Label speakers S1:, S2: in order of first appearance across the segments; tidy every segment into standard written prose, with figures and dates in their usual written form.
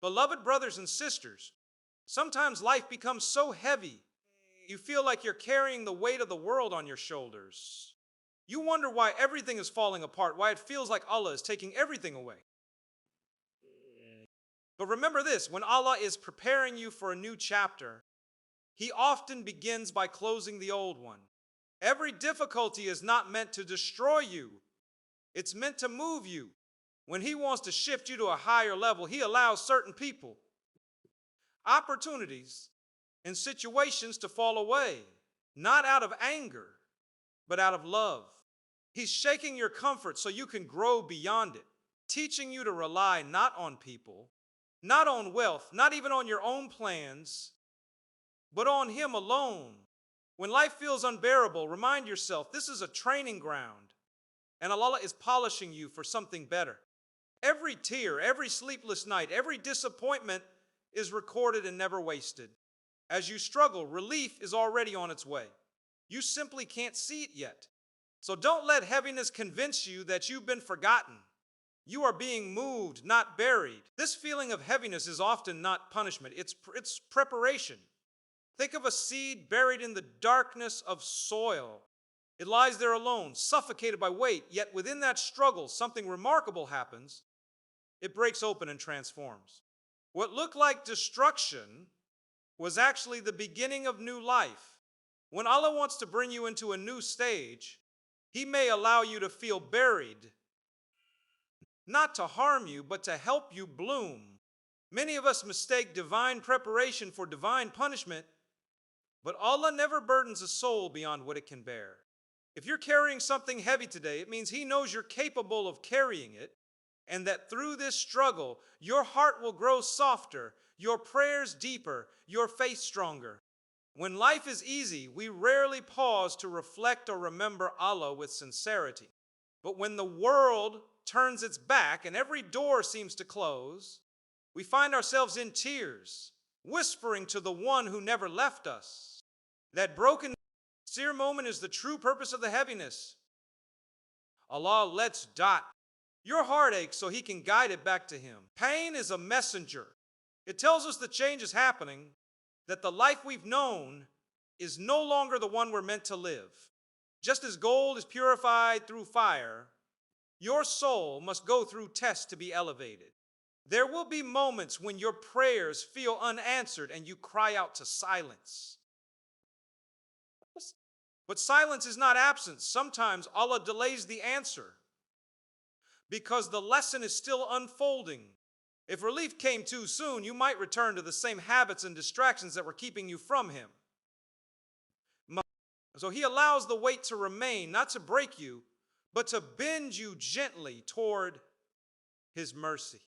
S1: Beloved brothers and sisters, sometimes life becomes so heavy, you feel like you're carrying the weight of the world on your shoulders. You wonder why everything is falling apart, why it feels like Allah is taking everything away. But remember this, when Allah is preparing you for a new chapter, He often begins by closing the old one. Every difficulty is not meant to destroy you. It's meant to move you. When He wants to shift you to a higher level, He allows certain people, opportunities, and situations to fall away, not out of anger, but out of love. He's shaking your comfort so you can grow beyond it, teaching you to rely not on people, not on wealth, not even on your own plans, but on Him alone. When life feels unbearable, remind yourself this is a training ground, and Allah is polishing you for something better. Every tear, every sleepless night, every disappointment is recorded and never wasted. As you struggle, relief is already on its way. You simply can't see it yet. So don't let heaviness convince you that you've been forgotten. You are being moved, not buried. This feeling of heaviness is often not punishment, it's preparation. Think of a seed buried in the darkness of soil. It lies there alone, suffocated by weight, yet within that struggle, something remarkable happens. It breaks open and transforms. What looked like destruction was actually the beginning of new life. When Allah wants to bring you into a new stage, He may allow you to feel buried, not to harm you, but to help you bloom. Many of us mistake divine preparation for divine punishment, but Allah never burdens a soul beyond what it can bear. If you're carrying something heavy today, it means He knows you're capable of carrying it, and that through this struggle, your heart will grow softer, your prayers deeper, your faith stronger. When life is easy, we rarely pause to reflect or remember Allah with sincerity. But when the world turns its back and every door seems to close, we find ourselves in tears, whispering to the one who never left us. That broken, sincere moment is the true purpose of the heaviness. Allah lets dot your heartache so He can guide it back to Him. Pain is a messenger. It tells us the change is happening, that the life we've known is no longer the one we're meant to live. Just as gold is purified through fire, your soul must go through tests to be elevated. There will be moments when your prayers feel unanswered and you cry out to silence. But silence is not absence. Sometimes Allah delays the answer because the lesson is still unfolding. If relief came too soon, you might return to the same habits and distractions that were keeping you from Him. So He allows the weight to remain, not to break you, but to bend you gently toward His mercy.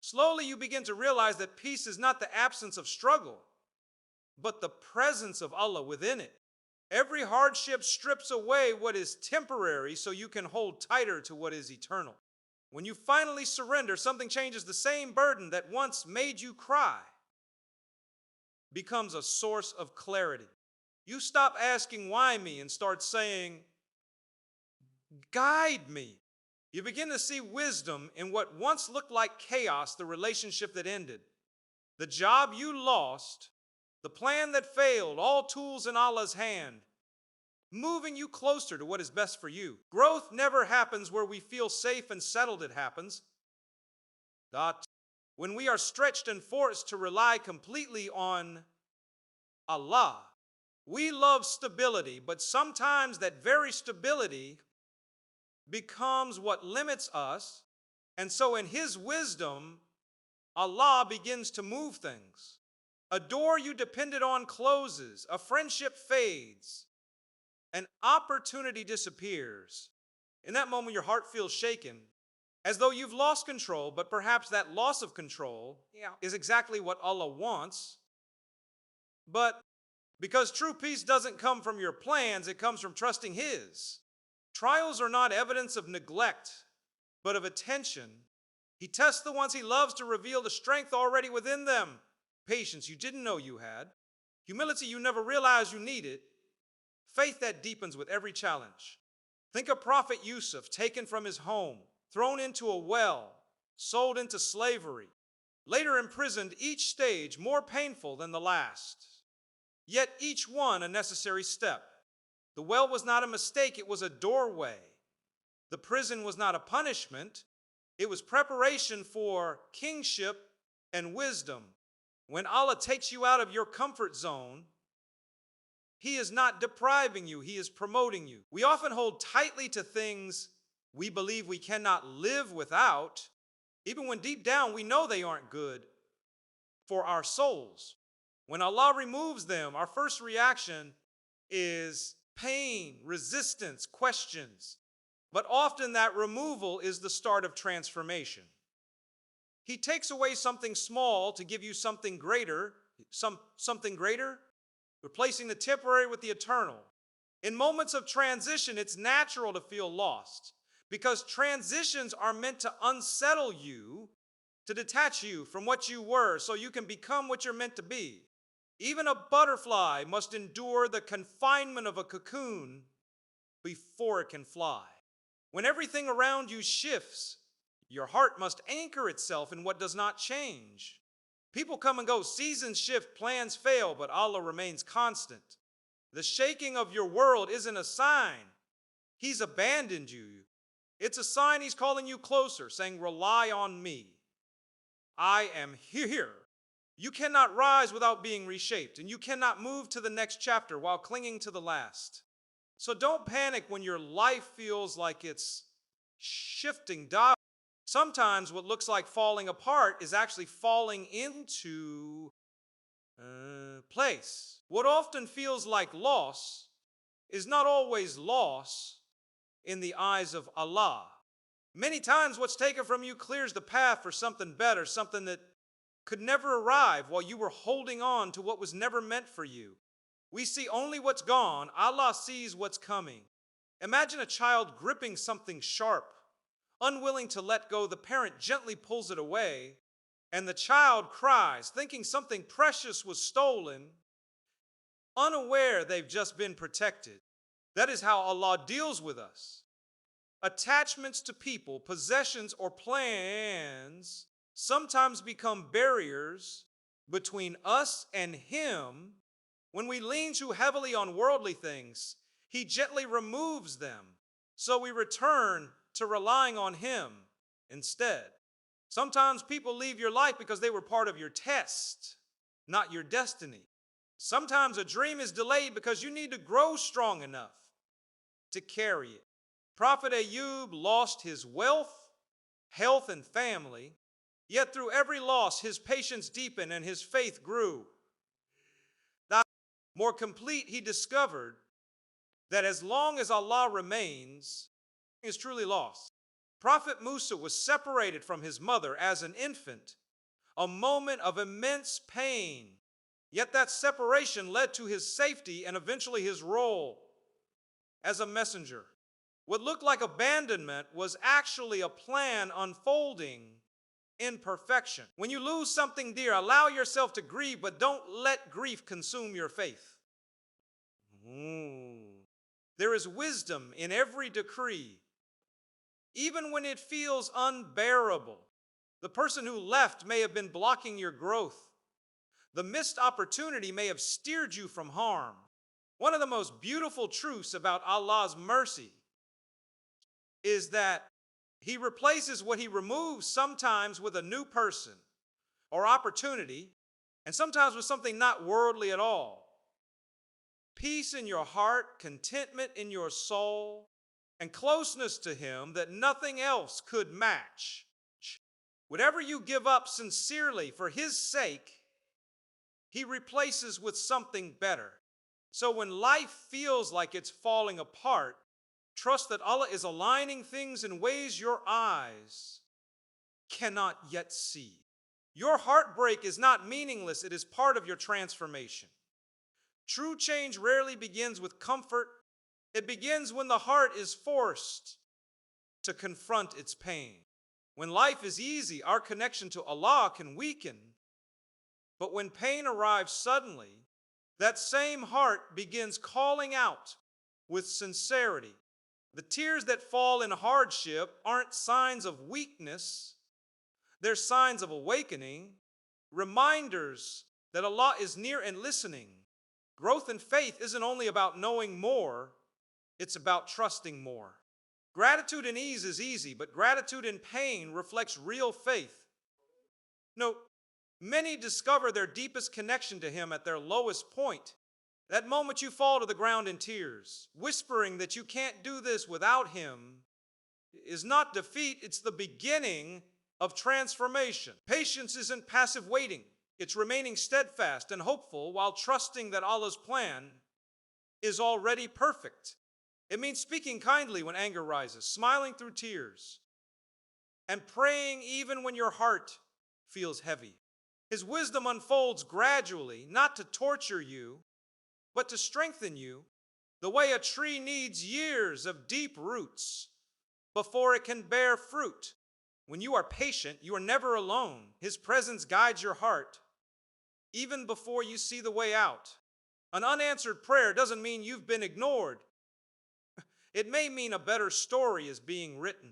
S1: Slowly you begin to realize that peace is not the absence of struggle, but the presence of Allah within it. Every hardship strips away what is temporary so you can hold tighter to what is eternal. When you finally surrender, something changes. The same burden that once made you cry becomes a source of clarity. You stop asking, why me, and start saying, guide me. You begin to see wisdom in what once looked like chaos, the relationship that ended, the job you lost, the plan that failed, all tools in Allah's hand, moving you closer to what is best for you. Growth never happens where we feel safe and settled. It happens when we are stretched and forced to rely completely on Allah. We love stability, but sometimes that very stability becomes what limits us. And so in His wisdom, Allah begins to move things. A door you depended on closes, a friendship fades, an opportunity disappears. In that moment, your heart feels shaken, as though you've lost control, but perhaps that loss of control is exactly what Allah wants. But because true peace doesn't come from your plans, it comes from trusting His. Trials are not evidence of neglect, but of attention. He tests the ones He loves to reveal the strength already within them. Patience you didn't know you had. Humility you never realized you needed. Faith that deepens with every challenge. Think of Prophet Yusuf, taken from his home, thrown into a well, sold into slavery. later imprisoned, each stage more painful than the last, yet each one a necessary step. The well was not a mistake, it was a doorway. The prison was not a punishment, it was preparation for kingship and wisdom. When Allah takes you out of your comfort zone, He is not depriving you, He is promoting you. We often hold tightly to things we believe we cannot live without, even when deep down we know they aren't good for our souls. When Allah removes them, our first reaction is pain, resistance, questions. But often that removal is the start of transformation. He takes away something small to give you something greater, replacing the temporary with the eternal. In moments of transition, it's natural to feel lost because transitions are meant to unsettle you, to detach you from what you were so you can become what you're meant to be. Even a butterfly must endure the confinement of a cocoon before it can fly. When everything around you shifts, your heart must anchor itself in what does not change. People come and go, seasons shift, plans fail, but Allah remains constant. The shaking of your world isn't a sign He's abandoned you. It's a sign He's calling you closer, saying, rely on me. I am here. You cannot rise without being reshaped, and you cannot move to the next chapter while clinging to the last. So don't panic when your life feels like it's shifting dial. Sometimes what looks like falling apart is actually falling into place. What often feels like loss is not always loss in the eyes of Allah. Many times what's taken from you clears the path for something better, something that could never arrive while you were holding on to what was never meant for you. We see only what's gone. Allah sees what's coming. Imagine a child gripping something sharp. Unwilling to let go, the parent gently pulls it away, and the child cries, thinking something precious was stolen, unaware they've just been protected. That is how Allah deals with us. Attachments to people, possessions, or plans sometimes become barriers between us and Him. When we lean too heavily on worldly things, He gently removes them, so we return to relying on Him instead. Sometimes people leave your life because they were part of your test, not your destiny. Sometimes a dream is delayed because you need to grow strong enough to carry it. Prophet Ayub lost his wealth, health, and family, yet through every loss his patience deepened and his faith grew. More complete, he discovered that as long as Allah remains, he is truly lost. Prophet Musa was separated from his mother as an infant, a moment of immense pain. Yet that separation led to his safety and eventually his role as a messenger. What looked like abandonment was actually a plan unfolding in perfection. When you lose something dear, allow yourself to grieve, but don't let grief consume your faith. There is wisdom in every decree, even when it feels unbearable. The person who left may have been blocking your growth. The missed opportunity may have steered you from harm. One of the most beautiful truths about Allah's mercy is that He replaces what He removes sometimes with a new person or opportunity, and sometimes with something not worldly at all. Peace in your heart, contentment in your soul, and closeness to Him that nothing else could match. Whatever you give up sincerely for His sake, He replaces with something better. So when life feels like it's falling apart, trust that Allah is aligning things in ways your eyes cannot yet see. Your heartbreak is not meaningless, it is part of your transformation. True change rarely begins with comfort. It begins when the heart is forced to confront its pain. When life is easy, our connection to Allah can weaken. But when pain arrives suddenly, that same heart begins calling out with sincerity. The tears that fall in hardship aren't signs of weakness. They're signs of awakening, reminders that Allah is near and listening. Growth in faith isn't only about knowing more, it's about trusting more. Gratitude in ease is easy, but gratitude in pain reflects real faith. Note, many discover their deepest connection to Him at their lowest point. That moment you fall to the ground in tears, whispering that you can't do this without Him, is not defeat, it's the beginning of transformation. Patience isn't passive waiting. It's remaining steadfast and hopeful while trusting that Allah's plan is already perfect. It means speaking kindly when anger rises, smiling through tears, and praying even when your heart feels heavy. His wisdom unfolds gradually, not to torture you, but to strengthen you, the way a tree needs years of deep roots before it can bear fruit. When you are patient, you are never alone. His presence guides your heart, even before you see the way out. An unanswered prayer doesn't mean you've been ignored. It may mean a better story is being written.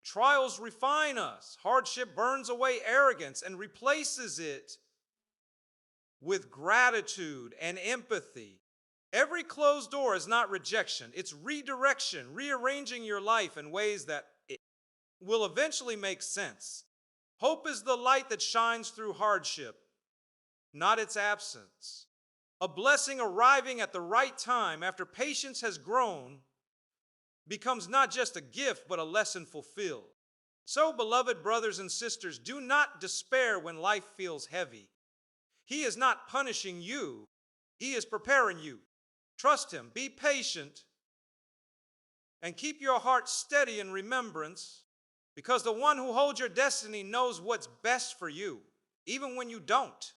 S1: Trials refine us. Hardship burns away arrogance and replaces it with gratitude and empathy. Every closed door is not rejection. It's redirection, rearranging your life in ways that it will eventually make sense. Hope is the light that shines through hardship, not its absence. A blessing arriving at the right time after patience has grown becomes not just a gift, but a lesson fulfilled. So, beloved brothers and sisters, do not despair when life feels heavy. He is not punishing you. He is preparing you. Trust Him, be patient, and keep your heart steady in remembrance, because the one who holds your destiny knows what's best for you, even when you don't.